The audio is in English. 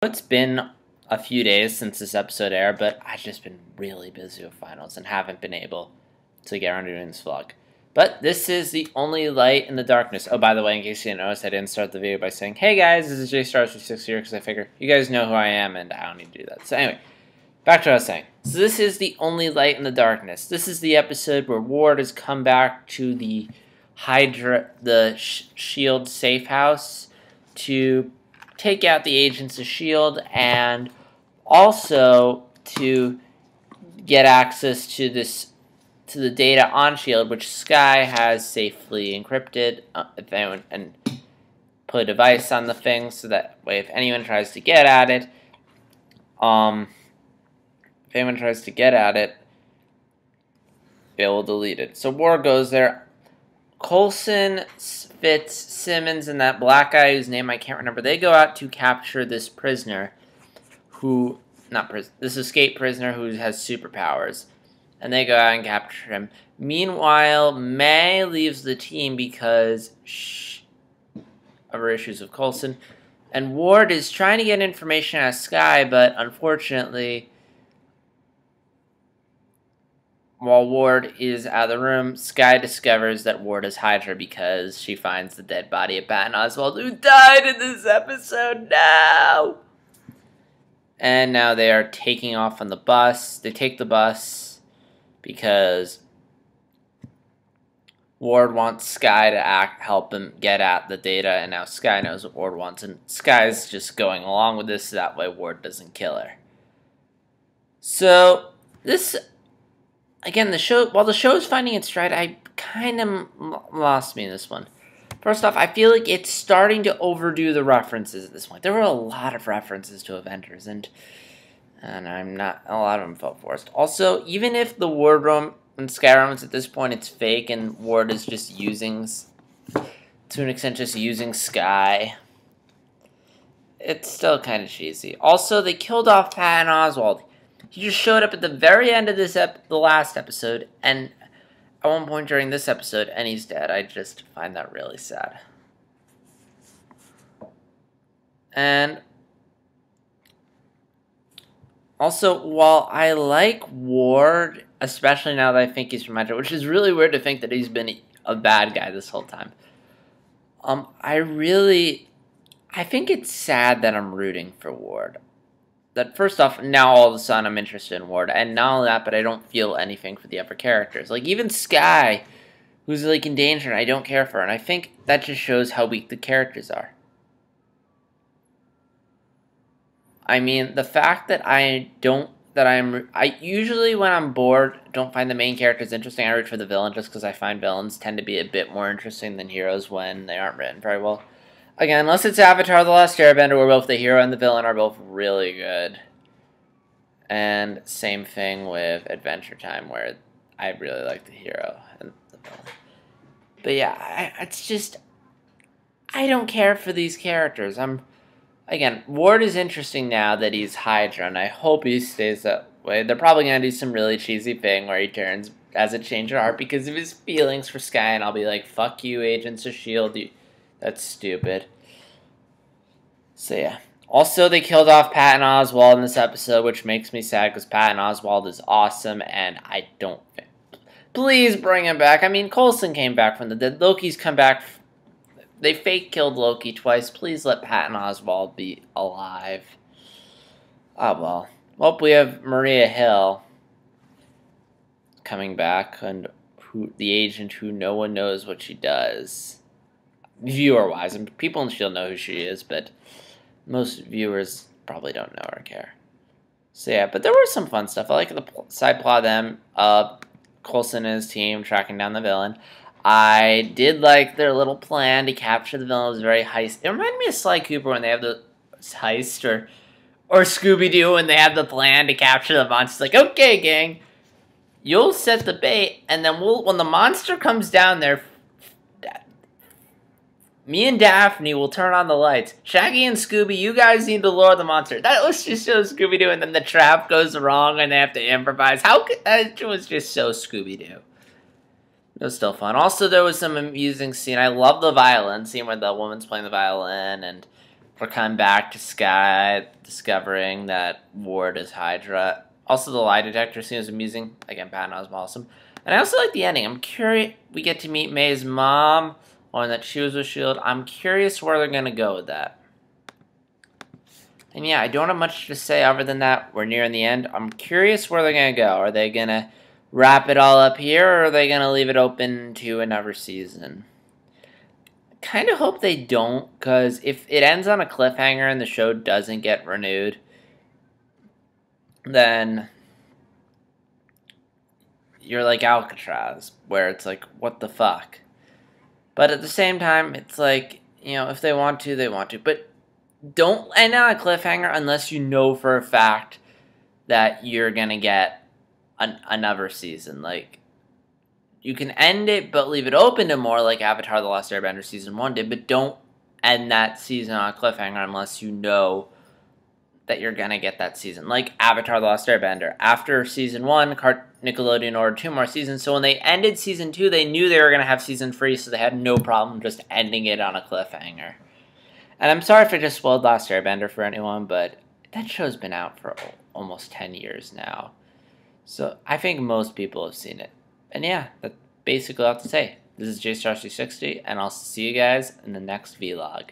It's been a few days since this episode aired, but I've just been really busy with finals and haven't been able to get around to doing this vlog. But this is the only light in the darkness. Oh, by the way, in case you didn't notice, I didn't start the video by saying, "Hey guys, this is JStars36 here," because I figure you guys know who I am and I don't need to do that. So anyway, back to what I was saying. So this is the only light in the darkness. This is the episode where Ward has come back to the S.H.I.E.L.D. safe house to take out the agents of S.H.I.E.L.D. and also to get access to the data on S.H.I.E.L.D., which Skye has safely encrypted, and put a device on the thing so that way if anyone tries to get at it, they will delete it. So Ward goes there. Coulson, Fitz, Simmons, and that black guy whose name I can't remember, they go out to capture this prisoner this escaped prisoner who has superpowers. And they go out and capture him. Meanwhile, May leaves the team because of her issues with Coulson. And Ward is trying to get information out of Skye, but unfortunately, while Ward is out of the room, Skye discovers that Ward is Hydra because she finds the dead body of Patton Oswalt, who died in this episode. No! And now they are taking off on the bus. They take the bus because Ward wants Skye to help him get at the data, and now Skye knows what Ward wants, and Skye's just going along with this so that way Ward doesn't kill her. So, this... Again, while the show is finding its stride, I kind of lost me in this one. First off, I feel like it's starting to overdo the references at this point. There were a lot of references to Avengers, and a lot of them felt forced. Also, even if the Ward room and Skye rooms at this point, it's fake, and Ward is just to an extent, just using Skye, it's still kind of cheesy. Also, they killed off Patton Oswalt. He just showed up at the very end of the last episode, and at one point during this episode, and he's dead. I just find that really sad. And also, while I like Ward, especially now that I think he's from Hydra, which is really weird to think that he's been a bad guy this whole time, I think it's sad that I'm rooting for Ward. That first off, now all of a sudden I'm interested in Ward, and not only that, but I don't feel anything for the other characters. Like, even Skye, who's, like, in danger, and I don't care for her, and I think that just shows how weak the characters are. I mean, the fact that I usually, when I'm bored, don't find the main characters interesting, I root for the villain, just because I find villains tend to be a bit more interesting than heroes when they aren't written very well. Again, unless it's Avatar: The Last Airbender, where both the hero and the villain are both really good. And same thing with Adventure Time, where I really like the hero and the villain. But yeah, it's just... I don't care for these characters. Again, Ward is interesting now that he's Hydra, and I hope he stays that way. They're probably going to do some really cheesy thing where he has a change of heart because of his feelings for Skye, and I'll be like, fuck you, Agents of S.H.I.E.L.D., that's stupid. So yeah. Also, they killed off Patton Oswalt in this episode, which makes me sad because Patton Oswalt is awesome, and I don't think... Please bring him back. I mean, Coulson came back from the dead. Loki's come back. They fake killed Loki twice. Please let Patton Oswalt be alive. Oh, well. Well, we have Maria Hill coming back, and the agent who no one knows what she does. Viewer-wise, and people in S.H.I.E.L.D. know who she is, but most viewers probably don't know or care. So yeah, but there was some fun stuff. I like the side plot of them, Coulson and his team tracking down the villain. I did like their little plan to capture the villain. It was very heist. It reminded me of Sly Cooper when they have the heist, or Scooby-Doo when they have the plan to capture the monster. It's like, okay, gang, you'll set the bait, and then when the monster comes down there, me and Daphne will turn on the lights. Shaggy and Scooby, you guys need to lure the monster. That was just so Scooby-Doo, and then the trap goes wrong, and they have to improvise. That was just so Scooby-Doo. It was still fun. Also, there was some amusing scene. I love the violin scene where the woman's playing the violin, and We're coming back to Skye, discovering that Ward is Hydra. Also, the lie detector scene is amusing. Again, Patton was awesome. And I also like the ending. I'm curious. We get to meet May's mom, or that she was with S.H.I.E.L.D. I'm curious where they're going to go with that. And yeah, I don't have much to say other than that. We're nearing the end. I'm curious where they're going to go. Are they going to wrap it all up here, or are they going to leave it open to another season? Kind of hope they don't, because if it ends on a cliffhanger and the show doesn't get renewed, then you're like Alcatraz, where it's like, what the fuck? But at the same time, it's like, you know, if they want to, they want to. But don't end on a cliffhanger unless you know for a fact that you're going to get another season. Like, you can end it, but leave it open to more, like Avatar The Last Airbender Season 1 did, but don't end that season on a cliffhanger unless you know that you're going to get that season. Like Avatar The Last Airbender. After Season 1, Nickelodeon ordered 2 more seasons, so when they ended Season 2, they knew they were going to have Season 3, so they had no problem just ending it on a cliffhanger. And I'm sorry if I just spoiled Last Airbender for anyone, but that show's been out for almost 10 years now. So I think most people have seen it. And yeah, that's basically all I have to say. This is JStar360, and I'll see you guys in the next vlog.